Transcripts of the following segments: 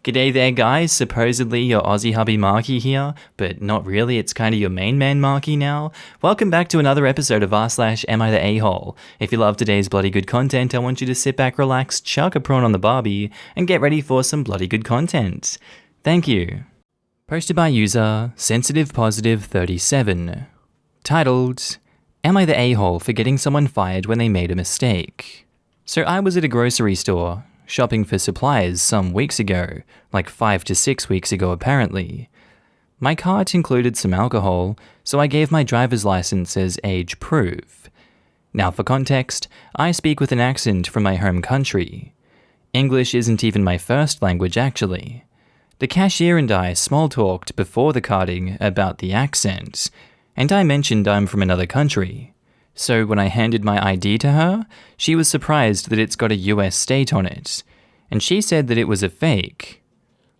G'day there guys, supposedly your Aussie hubby Markee here, but not really, it's kinda your main man Markee now. Welcome back to another episode of r/AmITheA A-hole. If you love today's bloody good content, I want you to sit back, relax, chuck a prawn on the barbie, and get ready for some bloody good content. Thank you. Posted by user SensitivePositive37. Titled, Am I the a-hole for getting someone fired when they made a mistake? So I was at a grocery store, shopping for supplies some weeks ago, like 5 to 6 weeks ago apparently. My cart included some alcohol, so I gave my driver's license as age proof. Now for context, I speak with an accent from my home country. English isn't even my first language actually. The cashier and I small-talked before the carting about the accent, and I mentioned I'm from another country. So when I handed my ID to her, she was surprised that it's got a US state on it, and she said that it was a fake.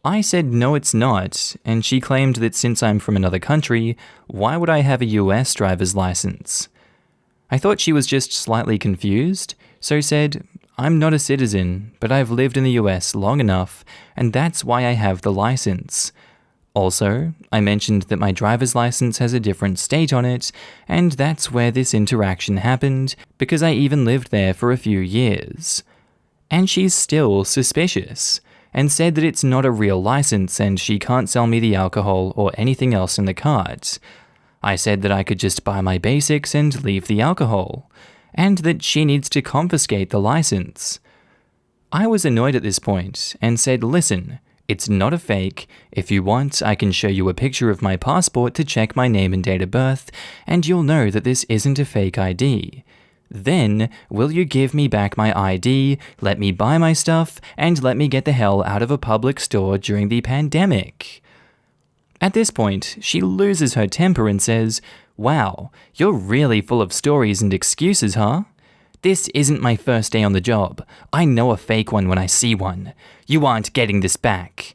I said no it's not, and she claimed that since I'm from another country, why would I have a US driver's license? I thought she was just slightly confused, so said, I'm not a citizen, but I've lived in the US long enough, and that's why I have the license. Also, I mentioned that my driver's license has a different state on it, and that's where this interaction happened, because I even lived there for a few years. And she's still suspicious, and said that it's not a real license and she can't sell me the alcohol or anything else in the cart. I said that I could just buy my basics and leave the alcohol, and that she needs to confiscate the license. I was annoyed at this point, and said, listen, it's not a fake. If you want, I can show you a picture of my passport to check my name and date of birth, and you'll know that this isn't a fake ID. Then, will you give me back my ID, let me buy my stuff, and let me get the hell out of a public store during the pandemic? At this point, she loses her temper and says, wow, you're really full of stories and excuses, huh? This isn't my first day on the job. I know a fake one when I see one. You aren't getting this back.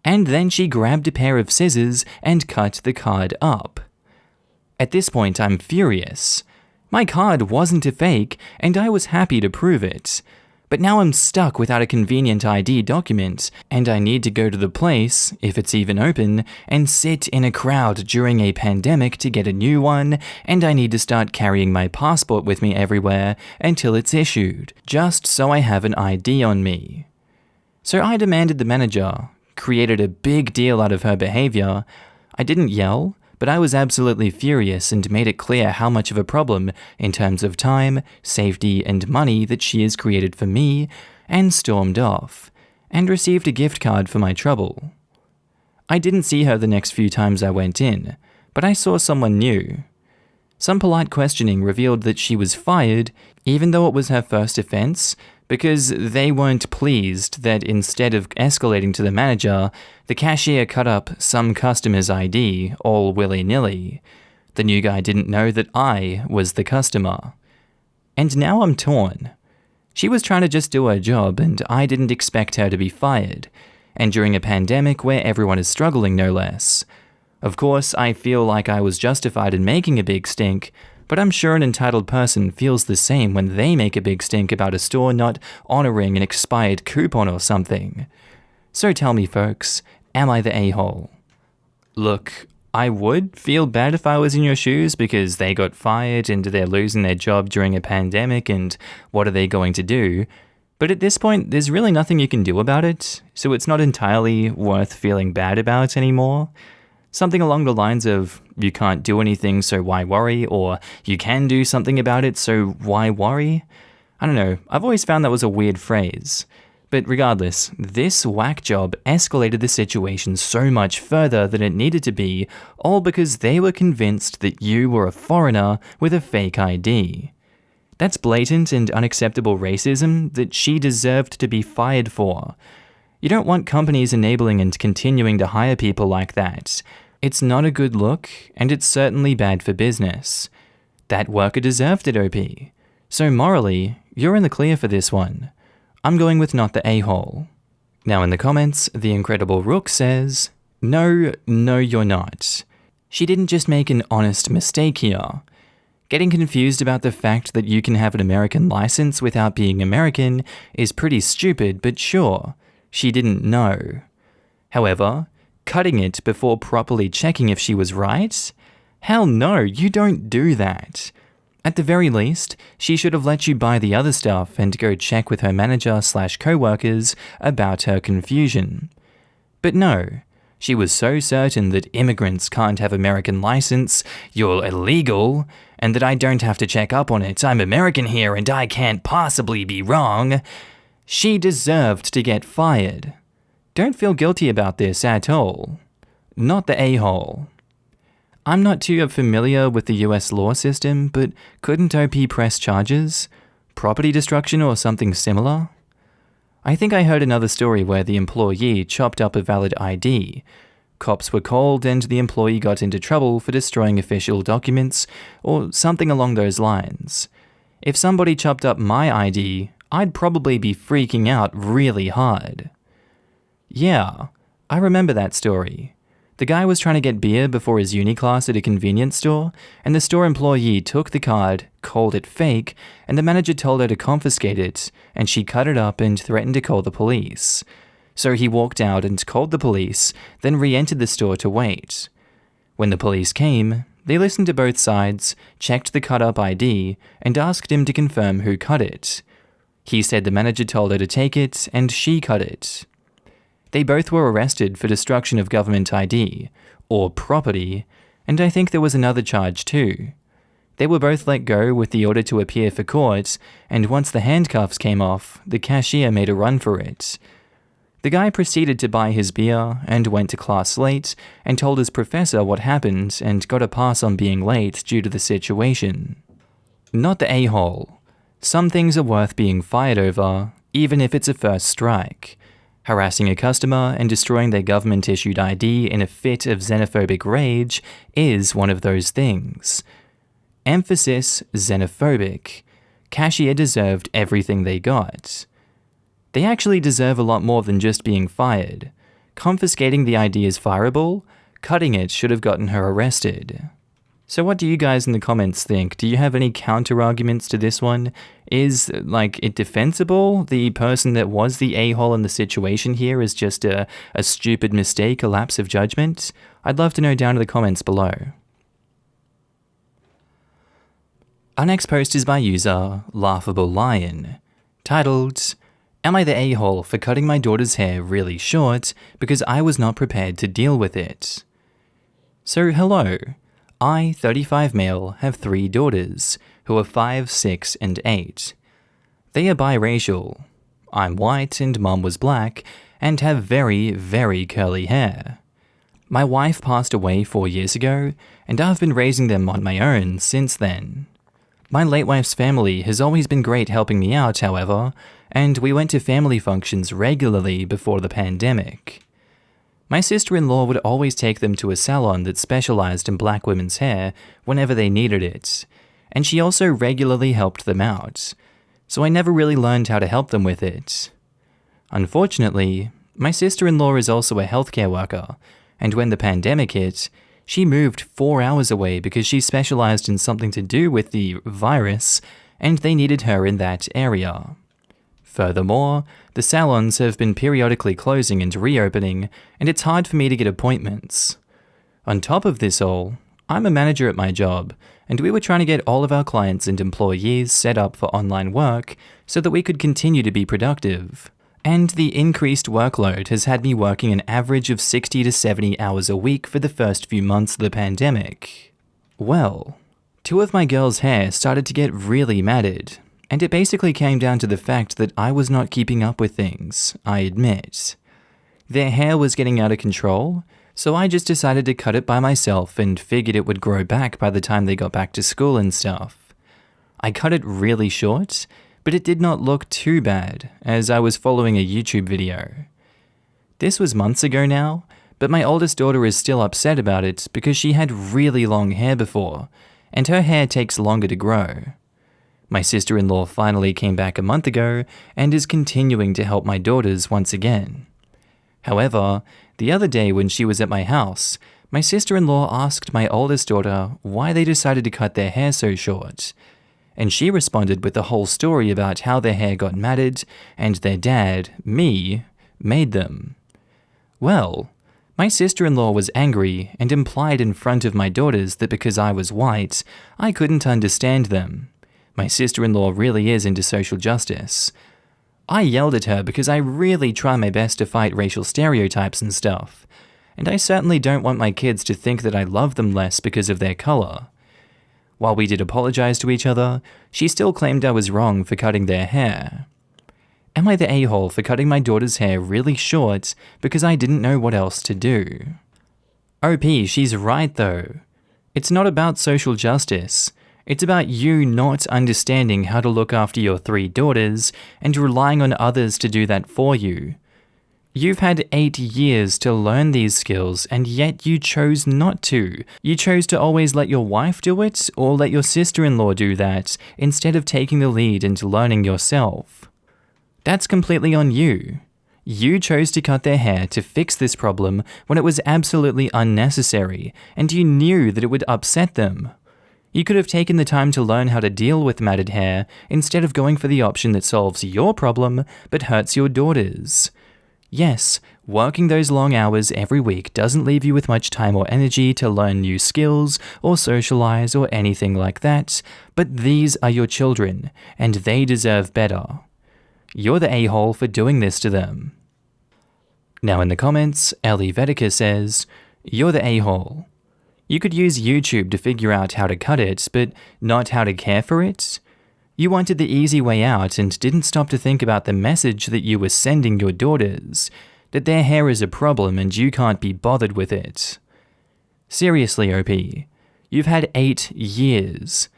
And then she grabbed a pair of scissors and cut the card up. At this point, I'm furious. My card wasn't a fake, and I was happy to prove it. But now I'm stuck without a convenient ID document, and I need to go to the place, if it's even open, and sit in a crowd during a pandemic to get a new one, and I need to start carrying my passport with me everywhere until it's issued, just so I have an ID on me. So I demanded the manager, created a big deal out of her behavior. I didn't yell, but I was absolutely furious and made it clear how much of a problem in terms of time, safety, and money that she has created for me, and stormed off, and received a gift card for my trouble. I didn't see her the next few times I went in, but I saw someone new. Some polite questioning revealed that she was fired, even though it was her first offense, because they weren't pleased that instead of escalating to the manager, the cashier cut up some customer's ID all willy-nilly. The new guy didn't know that I was the customer. And now I'm torn. She was trying to just do her job, and I didn't expect her to be fired, and during a pandemic where everyone is struggling no less. Of course, I feel like I was justified in making a big stink, but I'm sure an entitled person feels the same when they make a big stink about a store not honoring an expired coupon or something. So tell me folks, am I the a-hole? Look, I would feel bad if I was in your shoes because they got fired and they're losing their job during a pandemic and what are they going to do? But at this point, there's really nothing you can do about it, so it's not entirely worth feeling bad about anymore. Something along the lines of, you can't do anything so why worry, or you can do something about it so why worry? I don't know, I've always found that was a weird phrase. But regardless, this whack job escalated the situation so much further than it needed to be, all because they were convinced that you were a foreigner with a fake ID. That's blatant and unacceptable racism that she deserved to be fired for. You don't want companies enabling and continuing to hire people like that. It's not a good look, and it's certainly bad for business. That worker deserved it, OP. So morally, you're in the clear for this one. I'm going with not the a-hole. Now in the comments, the incredible Rook says, no, you're not. She didn't just make an honest mistake here. Getting confused about the fact that you can have an American license without being American is pretty stupid, but sure, she didn't know. However, cutting it before properly checking if she was right? Hell no, you don't do that. At the very least, she should have let you buy the other stuff and go check with her manager/co-workers about her confusion. But no, she was so certain that immigrants can't have American license, you're illegal, and that I don't have to check up on it, I'm American here and I can't possibly be wrong. She deserved to get fired. Don't feel guilty about this at all. Not the a-hole. I'm not too familiar with the US law system, but couldn't OP press charges? Property destruction or something similar? I think I heard another story where the employee chopped up a valid ID. Cops were called and the employee got into trouble for destroying official documents or something along those lines. If somebody chopped up my ID, I'd probably be freaking out really hard. Yeah, I remember that story. The guy was trying to get beer before his uni class at a convenience store, and the store employee took the card, called it fake, and the manager told her to confiscate it, and she cut it up and threatened to call the police. So he walked out and called the police, then re-entered the store to wait. When the police came, they listened to both sides, checked the cut-up ID, and asked him to confirm who cut it. He said the manager told her to take it, and she cut it. They both were arrested for destruction of government ID, or property, and I think there was another charge too. They were both let go with the order to appear for court, and once the handcuffs came off, the cashier made a run for it. The guy proceeded to buy his beer and went to class late and told his professor what happened and got a pass on being late due to the situation. Not the a-hole. Some things are worth being fired over, even if it's a first strike. Harassing a customer and destroying their government-issued ID in a fit of xenophobic rage is one of those things. Emphasis xenophobic. Cashier deserved everything they got. They actually deserve a lot more than just being fired. Confiscating the ID is fireable, cutting it should have gotten her arrested. So what do you guys in the comments think? Do you have any counter-arguments to this one? Is, it defensible? The person that was the a-hole in the situation here is just a stupid mistake, a lapse of judgment? I'd love to know down in the comments below. Our next post is by user Laughable Lion, titled, "Am I the a-hole for cutting my daughter's hair really short because I was not prepared to deal with it?" So hello. I, 35 male, have 3 daughters, who are 5, 6, and 8. They are biracial. I'm white and mum was black, and have very, very curly hair. My wife passed away 4 years ago, and I've been raising them on my own since then. My late wife's family has always been great helping me out, however, and we went to family functions regularly before the pandemic. My sister-in-law would always take them to a salon that specialized in black women's hair whenever they needed it, and she also regularly helped them out, so I never really learned how to help them with it. Unfortunately, my sister-in-law is also a healthcare worker, and when the pandemic hit, she moved 4 hours away because she specialized in something to do with the virus, and they needed her in that area. Furthermore, the salons have been periodically closing and reopening, and it's hard for me to get appointments. On top of this all, I'm a manager at my job, and we were trying to get all of our clients and employees set up for online work so that we could continue to be productive. And the increased workload has had me working an average of 60 to 70 hours a week for the first few months of the pandemic. Well, 2 of my girls' hair started to get really matted, and it basically came down to the fact that I was not keeping up with things, I admit. Their hair was getting out of control, so I just decided to cut it by myself and figured it would grow back by the time they got back to school and stuff. I cut it really short, but it did not look too bad, as I was following a YouTube video. This was months ago now, but my oldest daughter is still upset about it because she had really long hair before, and her hair takes longer to grow. My sister-in-law finally came back a month ago and is continuing to help my daughters once again. However, the other day when she was at my house, my sister-in-law asked my oldest daughter why they decided to cut their hair so short, and she responded with the whole story about how their hair got matted and their dad, me, made them. Well, my sister-in-law was angry and implied in front of my daughters that because I was white, I couldn't understand them. My sister-in-law really is into social justice. I yelled at her because I really try my best to fight racial stereotypes and stuff, and I certainly don't want my kids to think that I love them less because of their color. While we did apologize to each other, she still claimed I was wrong for cutting their hair. Am I the a-hole for cutting my daughter's hair really short because I didn't know what else to do? OP, she's right though. It's not about social justice. It's about you not understanding how to look after your 3 daughters and relying on others to do that for you. You've had 8 years to learn these skills and yet you chose not to. You chose to always let your wife do it or let your sister-in-law do that instead of taking the lead into learning yourself. That's completely on you. You chose to cut their hair to fix this problem when it was absolutely unnecessary and you knew that it would upset them. You could have taken the time to learn how to deal with matted hair instead of going for the option that solves your problem but hurts your daughters. Yes, working those long hours every week doesn't leave you with much time or energy to learn new skills or socialize or anything like that, but these are your children and they deserve better. You're the a-hole for doing this to them. Now in the comments, AmITheA says, "You're the a-hole. You could use YouTube to figure out how to cut it, but not how to care for it. You wanted the easy way out and didn't stop to think about the message that you were sending your daughters, that their hair is a problem and you can't be bothered with it. Seriously, OP, you've had 8 years,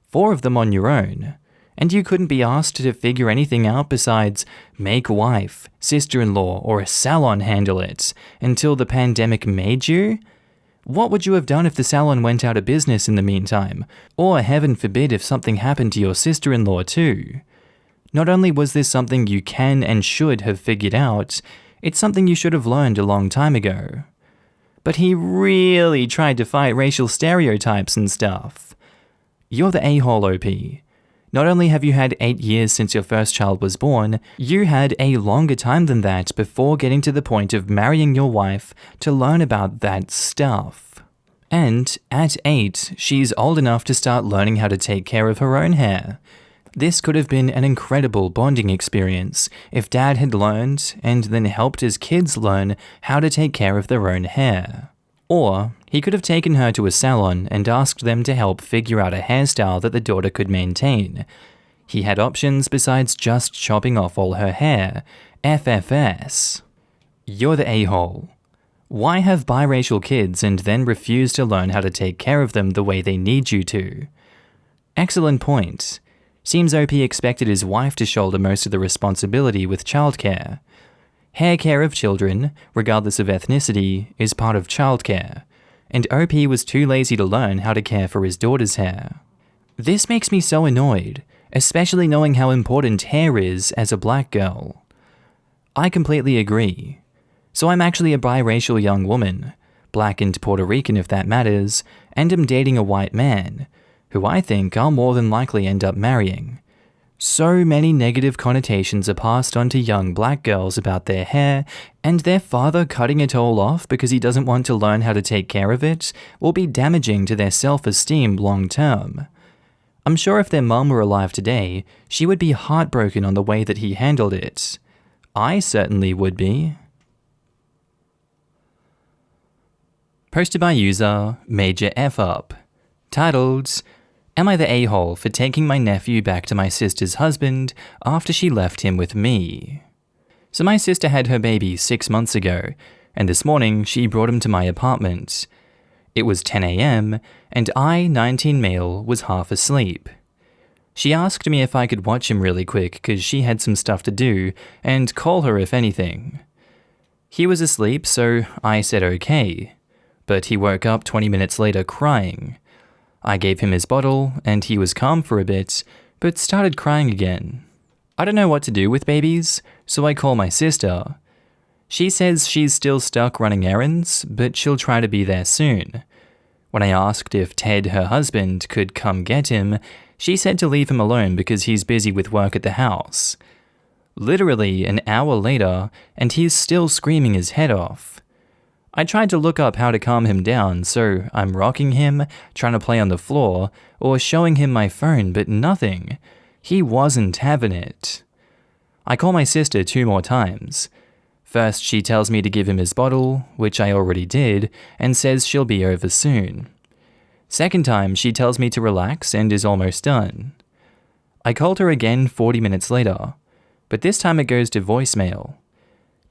4 of them on your own, and you couldn't be asked to figure anything out besides make wife, sister-in-law, or a salon handle it until the pandemic made you? What would you have done if the salon went out of business in the meantime? Or heaven forbid if something happened to your sister-in-law too? Not only was this something you can and should have figured out, it's something you should have learned a long time ago. But he really tried to fight racial stereotypes and stuff. You're the a-hole, OP. Not only have you had 8 years since your first child was born, you had a longer time than that before getting to the point of marrying your wife to learn about that stuff. And at 8, she's old enough to start learning how to take care of her own hair. This could have been an incredible bonding experience if Dad had learned and then helped his kids learn how to take care of their own hair. Or he could have taken her to a salon and asked them to help figure out a hairstyle that the daughter could maintain. He had options besides just chopping off all her hair. FFS. You're the a-hole. Why have biracial kids and then refuse to learn how to take care of them the way they need you to? Excellent point. Seems OP expected his wife to shoulder most of the responsibility with childcare. Hair care of children, regardless of ethnicity, is part of childcare, and OP was too lazy to learn how to care for his daughter's hair. This makes me so annoyed, especially knowing how important hair is as a black girl. I completely agree. So I'm actually a biracial young woman, black and Puerto Rican if that matters, and am dating a white man, who I think I'll more than likely end up marrying. So many negative connotations are passed on to young black girls about their hair, and their father cutting it all off because he doesn't want to learn how to take care of it will be damaging to their self-esteem long term. I'm sure if their mum were alive today, she would be heartbroken on the way that he handled it. I certainly would be. Posted by user Major F Up, titled, "Am I the a-hole for taking my nephew back to my sister's husband after she left him with me?" So my sister had her baby 6 months ago, and this morning she brought him to my apartment. It was 10 a.m, and I, 19 male, was half asleep. She asked me if I could watch him really quick because she had some stuff to do, and call her if anything. He was asleep, so I said okay, but he woke up 20 minutes later crying. I gave him his bottle, and he was calm for a bit, but started crying again. I don't know what to do with babies, so I call my sister. She says she's still stuck running errands, but she'll try to be there soon. When I asked if Ted, her husband, could come get him, she said to leave him alone because he's busy with work at the house. Literally an hour later, and he's still screaming his head off. I tried to look up how to calm him down, so I'm rocking him, trying to play on the floor, or showing him my phone, but nothing. He wasn't having it. I call my sister 2 more times. First, she tells me to give him his bottle, which I already did, and says she'll be over soon. Second time, she tells me to relax and is almost done. I called her again 40 minutes later, but this time it goes to voicemail.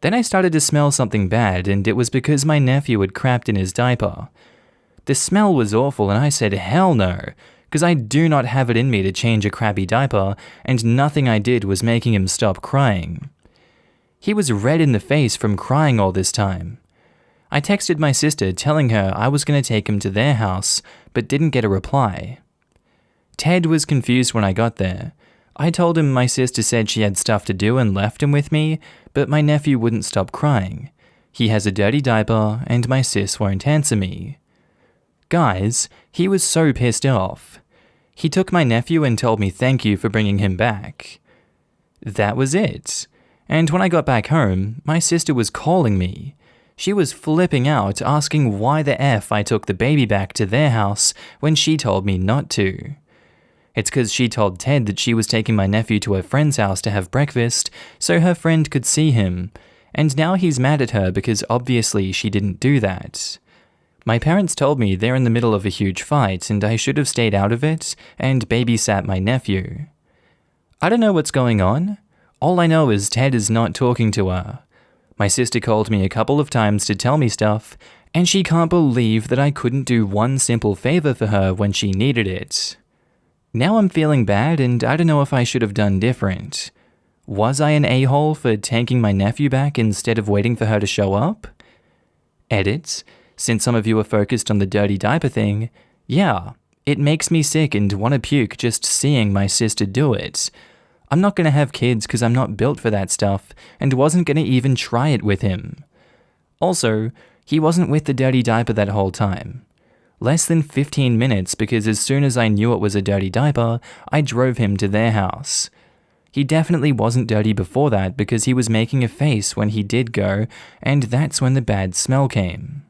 Then I started to smell something bad, and it was because my nephew had crapped in his diaper. The smell was awful, and I said hell no, because I do not have it in me to change a crappy diaper, and nothing I did was making him stop crying. He was red in the face from crying all this time. I texted my sister telling her I was going to take him to their house, but didn't get a reply. Ted was confused when I got there. I told him my sister said she had stuff to do and left him with me, but my nephew wouldn't stop crying. He has a dirty diaper, and my sis won't answer me. Guys, he was so pissed off. He took my nephew and told me thank you for bringing him back. That was it. And when I got back home, my sister was calling me. She was flipping out, asking why the F I took the baby back to their house when she told me not to. It's because she told Ted that she was taking my nephew to her friend's house to have breakfast so her friend could see him, and now he's mad at her because obviously she didn't do that. My parents told me they're in the middle of a huge fight and I should have stayed out of it and babysat my nephew. I don't know what's going on. All I know is Ted is not talking to her. My sister called me a couple of times to tell me stuff, and she can't believe that I couldn't do one simple favor for her when she needed it. Now I'm feeling bad and I don't know if I should have done different. Was I an a-hole for taking my nephew back instead of waiting for her to show up? Edits, since some of you are focused on the dirty diaper thing, yeah, it makes me sick and want to puke just seeing my sister do it. I'm not going to have kids because I'm not built for that stuff and wasn't going to even try it with him. Also, he wasn't with the dirty diaper that whole time. Less than 15 minutes because as soon as I knew it was a dirty diaper, I drove him to their house. He definitely wasn't dirty before that because he was making a face when he did go, and that's when the bad smell came.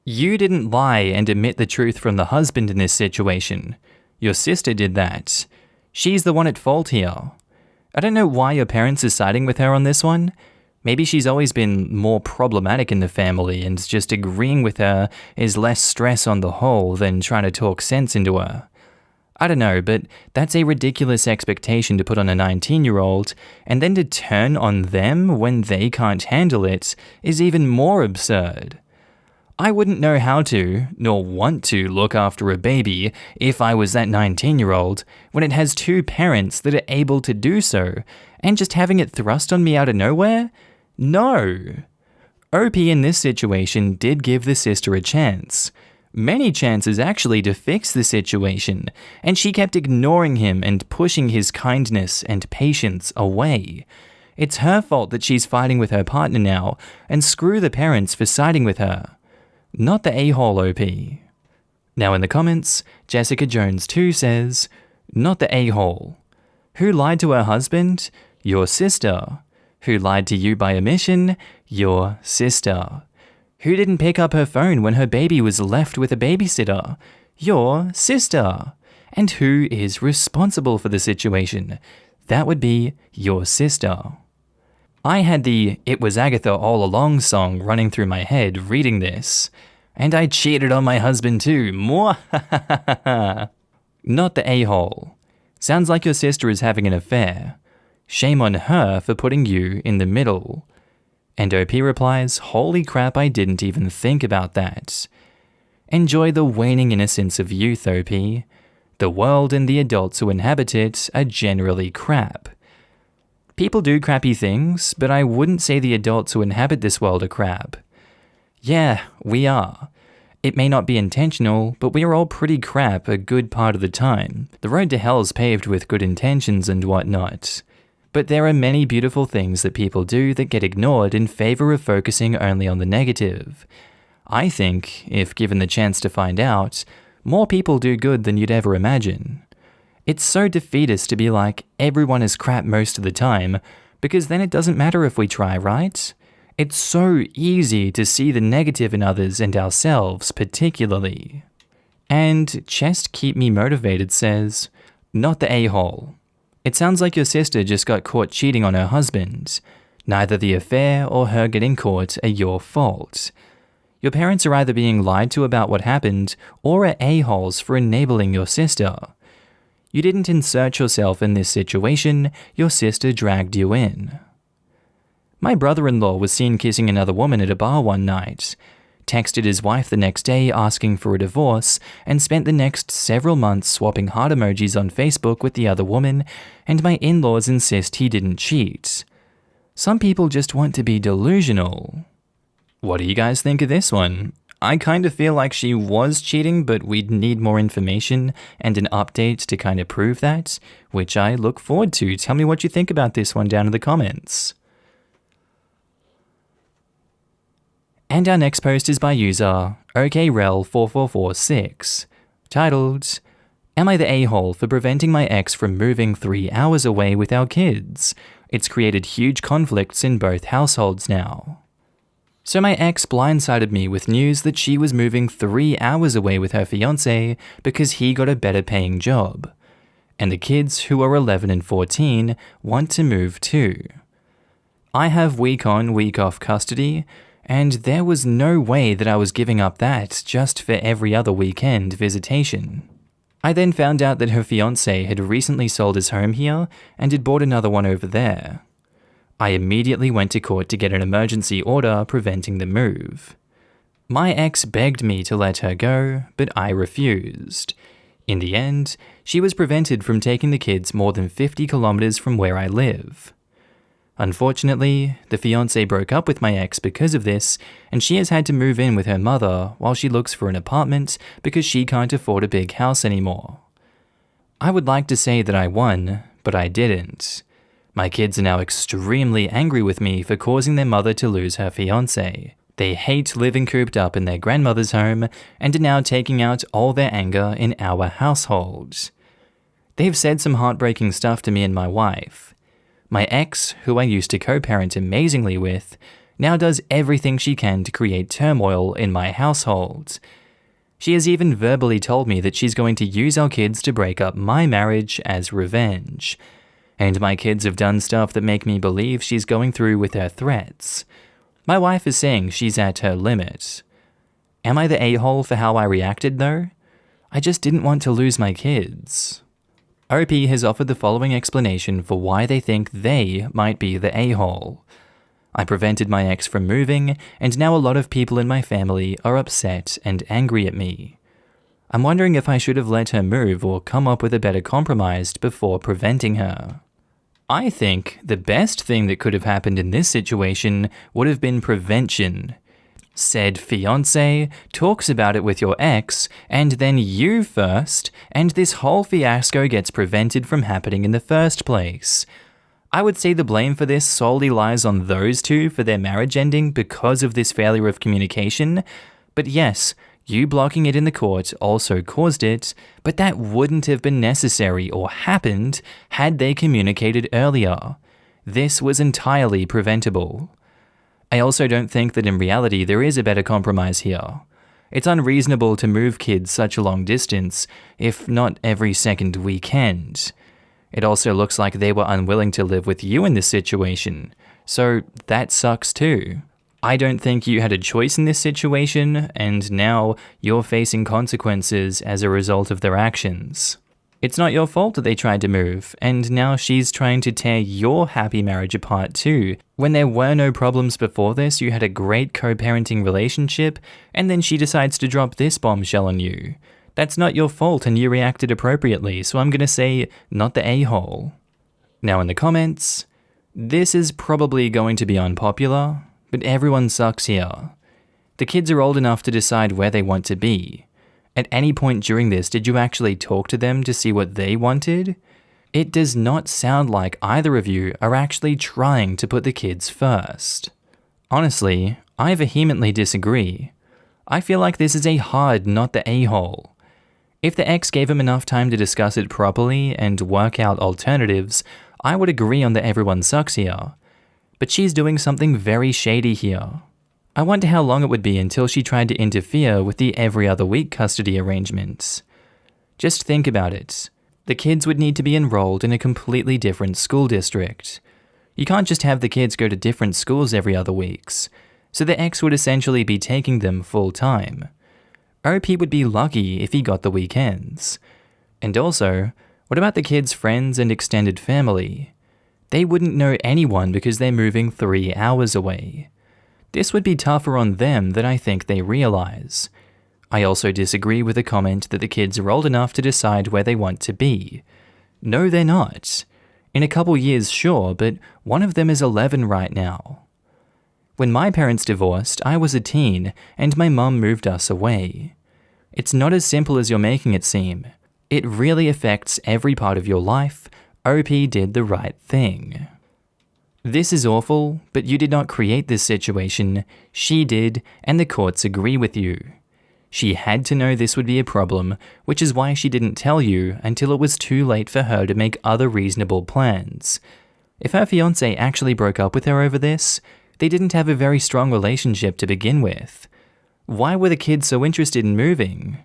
You didn't lie and admit the truth from the husband in this situation. Your sister did that. She's the one at fault here. I don't know why your parents are siding with her on this one. Maybe she's always been more problematic in the family and just agreeing with her is less stress on the whole than trying to talk sense into her. I don't know, but that's a ridiculous expectation to put on a 19-year-old, and then to turn on them when they can't handle it is even more absurd. I wouldn't know how to, nor want to look after a baby if I was that 19-year-old when it has 2 parents that are able to do so, and just having it thrust on me out of nowhere? No. OP in this situation did give the sister a chance. Many chances actually to fix the situation, and she kept ignoring him and pushing his kindness and patience away. It's her fault that she's fighting with her partner now, and screw the parents for siding with her. Not the a-hole OP. Now in the comments, Jessica Jones 2 says, not the a-hole. Who lied to her husband? Your sister. Who lied to you by omission? Your sister. Who didn't pick up her phone when her baby was left with a babysitter? Your sister. And who is responsible for the situation? That would be your sister. I had the "It was Agatha all along" song running through my head reading this. And I cheated on my husband too. Mwahahaha. Not the a-hole. Sounds like your sister is having an affair. Shame on her for putting you in the middle. And OP replies, holy crap, I didn't even think about that. Enjoy the waning innocence of youth, OP. The world and the adults who inhabit it are generally crap. People do crappy things, but I wouldn't say the adults who inhabit this world are crap. Yeah, we are. It may not be intentional, but we are all pretty crap a good part of the time. The road to hell is paved with good intentions and whatnot. But there are many beautiful things that people do that get ignored in favor of focusing only on the negative. I think, if given the chance to find out, more people do good than you'd ever imagine. It's so defeatist to be like, everyone is crap most of the time, Because then it doesn't matter if we try, right? It's so easy to see the negative in others and ourselves particularly. And Chest Keep Me Motivated says, not the a-hole. It sounds like your sister just got caught cheating on her husband. Neither the affair or her getting caught are your fault. Your parents are either being lied to about what happened or are a-holes for enabling your sister. You didn't insert yourself in this situation, your sister dragged you in. My brother-in-law was seen kissing another woman at a bar one night, texted his wife the next day asking for a divorce, and spent the next several months swapping heart emojis on Facebook with the other woman, and my in-laws insist he didn't cheat. Some people just want to be delusional. What do you guys think of this one? I kind of feel like she was cheating, but we'd need more information and an update to kind of prove that, which I look forward to. Tell me what you think about this one down in the comments. And our next post is by user OKRel4446, titled, Am I the a-hole for preventing my ex from moving 3 hours away with our kids? It's created huge conflicts in both households now. So my ex blindsided me with news that she was moving 3 hours away with her fiancé because he got a better paying job. And the kids, who are 11 and 14, want to move too. I have week on, week off custody, and there was no way that I was giving up that just for every other weekend visitation. I then found out that her fiancé had recently sold his home here and had bought another one over there. I immediately went to court to get an emergency order preventing the move. My ex begged me to let her go, but I refused. In the end, she was prevented from taking the kids more than 50 kilometers from where I live. Unfortunately, the fiancé broke up with my ex because of this, and she has had to move in with her mother while she looks for an apartment because she can't afford a big house anymore. I would like to say that I won, but I didn't. My kids are now extremely angry with me for causing their mother to lose her fiancé. They hate living cooped up in their grandmother's home and are now taking out all their anger in our household. They've said some heartbreaking stuff to me and my wife. My ex, who I used to co-parent amazingly with, now does everything she can to create turmoil in my household. She has even verbally told me that she's going to use our kids to break up my marriage as revenge. And my kids have done stuff that make me believe she's going through with her threats. My wife is saying she's at her limit. Am I the a-hole for how I reacted though? I just didn't want to lose my kids. OP has offered the following explanation for why they think they might be the a-hole. I prevented my ex from moving, and now a lot of people in my family are upset and angry at me. I'm wondering if I should have let her move or come up with a better compromise before preventing her. I think the best thing that could have happened in this situation would have been prevention. Said fiancé talks about it with your ex, and then you first, and this whole fiasco gets prevented from happening in the first place. I would say the blame for this solely lies on those two for their marriage ending because of this failure of communication, but yes, you blocking it in the court also caused it, but that wouldn't have been necessary or happened had they communicated earlier. This was entirely preventable. I also don't think that in reality there is a better compromise here. It's unreasonable to move kids such a long distance, if not every second weekend. It also looks like they were unwilling to live with you in this situation, so that sucks too. I don't think you had a choice in this situation, and now you're facing consequences as a result of their actions. It's not your fault that they tried to move, and now she's trying to tear your happy marriage apart too. When there were no problems before this, you had a great co-parenting relationship, and then she decides to drop this bombshell on you. That's not your fault and you reacted appropriately, so I'm gonna say not the a-hole. Now in the comments, this is probably going to be unpopular, but everyone sucks here. The kids are old enough to decide where they want to be. At any point during this, did you actually talk to them to see what they wanted? It does not sound like either of you are actually trying to put the kids first. Honestly, I vehemently disagree. I feel like this is a hard not the a-hole. If the ex gave him enough time to discuss it properly and work out alternatives, I would agree on that everyone sucks here. But she's doing something very shady here. I wonder how long it would be until she tried to interfere with the every other week custody arrangements. Just think about it. The kids would need to be enrolled in a completely different school district. You can't just have the kids go to different schools every other weeks, so the ex would essentially be taking them full time. OP would be lucky if he got the weekends. And also, what about the kids' friends and extended family? They wouldn't know anyone because they're moving 3 hours away. This would be tougher on them than I think they realize. I also disagree with the comment that the kids are old enough to decide where they want to be. No, they're not. In a couple years, sure, but one of them is 11 right now. When my parents divorced, I was a teen, and my mum moved us away. It's not as simple as you're making it seem. It really affects every part of your life. OP did the right thing. This is awful, but you did not create this situation. She did, and the courts agree with you. She had to know this would be a problem, which is why she didn't tell you until it was too late for her to make other reasonable plans. If her fiancé actually broke up with her over this, they didn't have a very strong relationship to begin with. Why were the kids so interested in moving?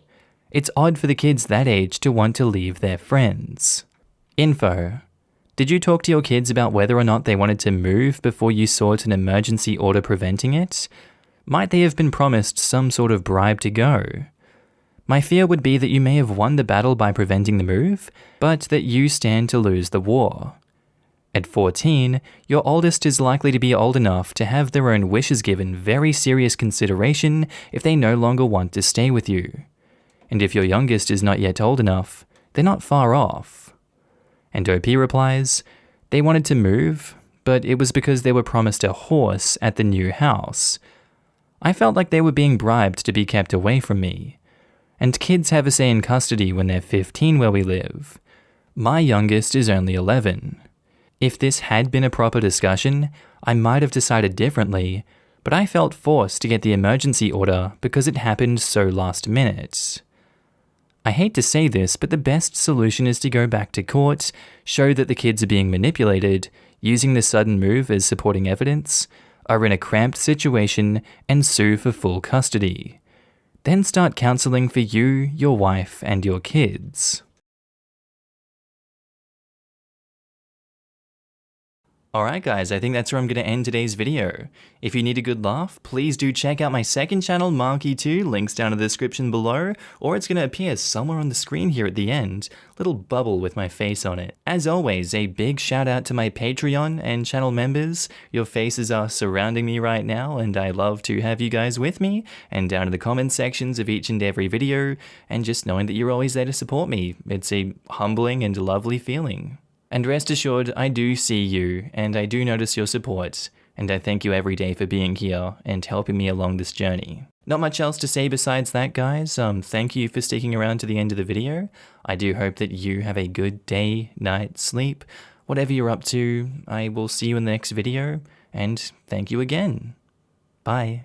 It's odd for the kids that age to want to leave their friends. Info. Did you talk to your kids about whether or not they wanted to move before you sought an emergency order preventing it? Might they have been promised some sort of bribe to go? My fear would be that you may have won the battle by preventing the move, but that you stand to lose the war. At 14, your oldest is likely to be old enough to have their own wishes given very serious consideration if they no longer want to stay with you. And if your youngest is not yet old enough, they're not far off. And OP replies, they wanted to move, but it was because they were promised a horse at the new house. I felt like they were being bribed to be kept away from me. And kids have a say in custody when they're 15 where we live. My youngest is only 11. If this had been a proper discussion, I might have decided differently, but I felt forced to get the emergency order because it happened so last minute. I hate to say this, but the best solution is to go back to court, show that the kids are being manipulated, using the sudden move as supporting evidence, are in a cramped situation, and sue for full custody. Then start counseling for you, your wife, and your kids. Alright guys, I think that's where I'm going to end today's video. If you need a good laugh, please do check out my second channel, Markee 2, links down in the description below, or it's going to appear somewhere on the screen here at the end, little bubble with my face on it. As always, a big shout out to my Patreon and channel members. Your faces are surrounding me right now, and I love to have you guys with me, and down in the comment sections of each and every video, and just knowing that you're always there to support me. It's a humbling and lovely feeling. And rest assured, I do see you, and I do notice your support, and I thank you every day for being here and helping me along this journey. Not much else to say besides that, guys. Thank you for sticking around to the end of the video. I do hope that you have a good day, night, sleep, whatever you're up to. I will see you in the next video, and thank you again. Bye.